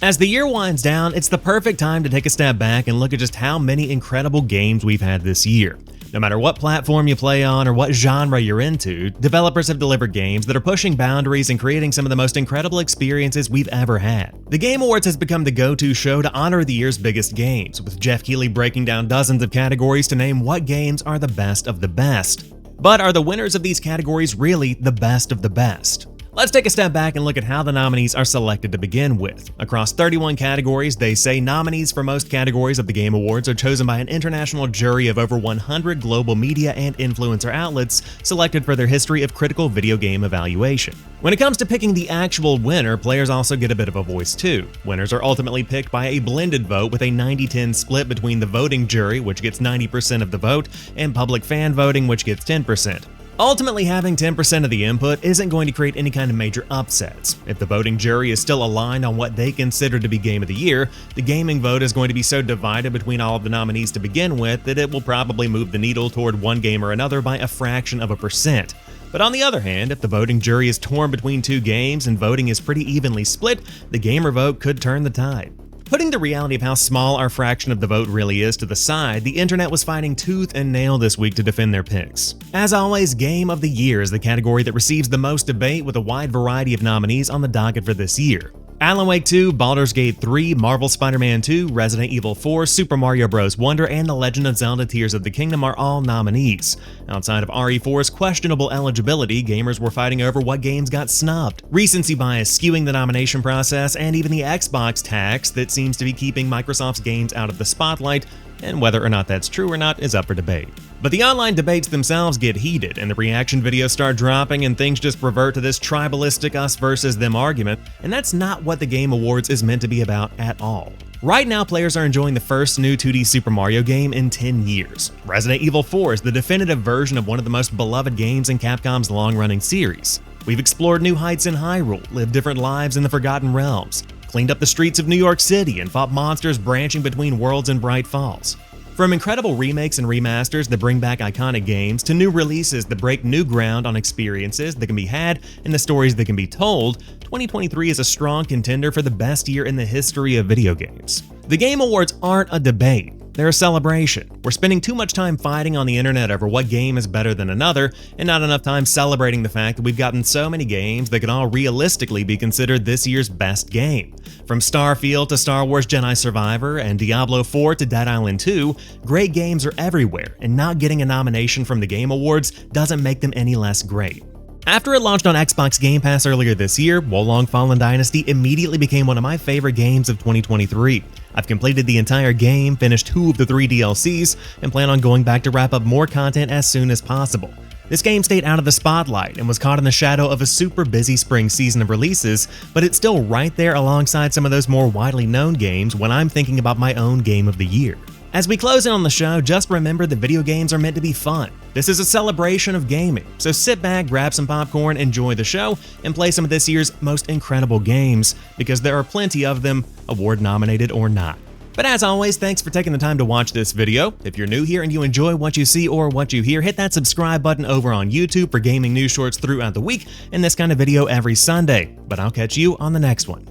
As the year winds down, it's the perfect time to take a step back and look at just how many incredible games we've had this year. No matter what platform you play on or what genre you're into, developers have delivered games that are pushing boundaries and creating some of the most incredible experiences we've ever had. The Game Awards has become the go-to show to honor the year's biggest games, with Jeff Keighley breaking down dozens of categories to name what games are the best of the best. But are the winners of these categories really the best of the best? Let's take a step back and look at how the nominees are selected to begin with. Across 31 categories, they say nominees for most categories of the Game Awards are chosen by an international jury of over 100 global media and influencer outlets selected for their history of critical video game evaluation. When it comes to picking the actual winner, players also get a bit of a voice too. Winners are ultimately picked by a blended vote with a 90-10 split between the voting jury, which gets 90% of the vote, and public fan voting, which gets 10%. Ultimately, having 10% of the input isn't going to create any kind of major upsets. If the voting jury is still aligned on what they consider to be Game of the Year, the gaming vote is going to be so divided between all of the nominees to begin with that it will probably move the needle toward one game or another by a fraction of a percent. But on the other hand, if the voting jury is torn between two games and voting is pretty evenly split, the gamer vote could turn the tide. Putting the reality of how small our fraction of the vote really is to the side, the internet was fighting tooth and nail this week to defend their picks. As always, Game of the Year is the category that receives the most debate, with a wide variety of nominees on the docket for this year. Alan Wake 2, Baldur's Gate 3, Marvel Spider-Man 2, Resident Evil 4, Super Mario Bros. Wonder, and The Legend of Zelda Tears of the Kingdom are all nominees. Outside of RE4's questionable eligibility, gamers were fighting over what games got snubbed. Recency bias skewing the nomination process, and even the Xbox tax that seems to be keeping Microsoft's games out of the spotlight, and whether or not that's true or not is up for debate. But the online debates themselves get heated, and the reaction videos start dropping, and things just revert to this tribalistic us versus them argument, and that's not what the Game Awards is meant to be about at all. Right now, players are enjoying the first new 2D Super Mario game in 10 years. Resident Evil 4 is the definitive version of one of the most beloved games in Capcom's long-running series. We've explored new heights in Hyrule, lived different lives in the Forgotten Realms, cleaned up the streets of New York City, and fought monsters branching between worlds in Bright Falls. From incredible remakes and remasters that bring back iconic games, to new releases that break new ground on experiences that can be had and the stories that can be told, 2023 is a strong contender for the best year in the history of video games. The Game Awards aren't a debate. They're a celebration. We're spending too much time fighting on the internet over what game is better than another, and not enough time celebrating the fact that we've gotten so many games that can all realistically be considered this year's best game. From Starfield to Star Wars Jedi Survivor and Diablo 4 to Dead Island 2, great games are everywhere, and not getting a nomination from the Game Awards doesn't make them any less great. After it launched on Xbox Game Pass earlier this year, Wolong Fallen Dynasty immediately became one of my favorite games of 2023. I've completed the entire game, finished 2 of the 3 DLCs, and plan on going back to wrap up more content as soon as possible. This game stayed out of the spotlight and was caught in the shadow of a super busy spring season of releases, but it's still right there alongside some of those more widely known games when I'm thinking about my own Game of the Year. As we close in on the show, just remember that video games are meant to be fun. This is a celebration of gaming, so sit back, grab some popcorn, enjoy the show, and play some of this year's most incredible games, because there are plenty of them, award-nominated or not. But as always, thanks for taking the time to watch this video. If you're new here and you enjoy what you see or what you hear, hit that subscribe button over on YouTube for gaming news shorts throughout the week and this kind of video every Sunday. But I'll catch you on the next one.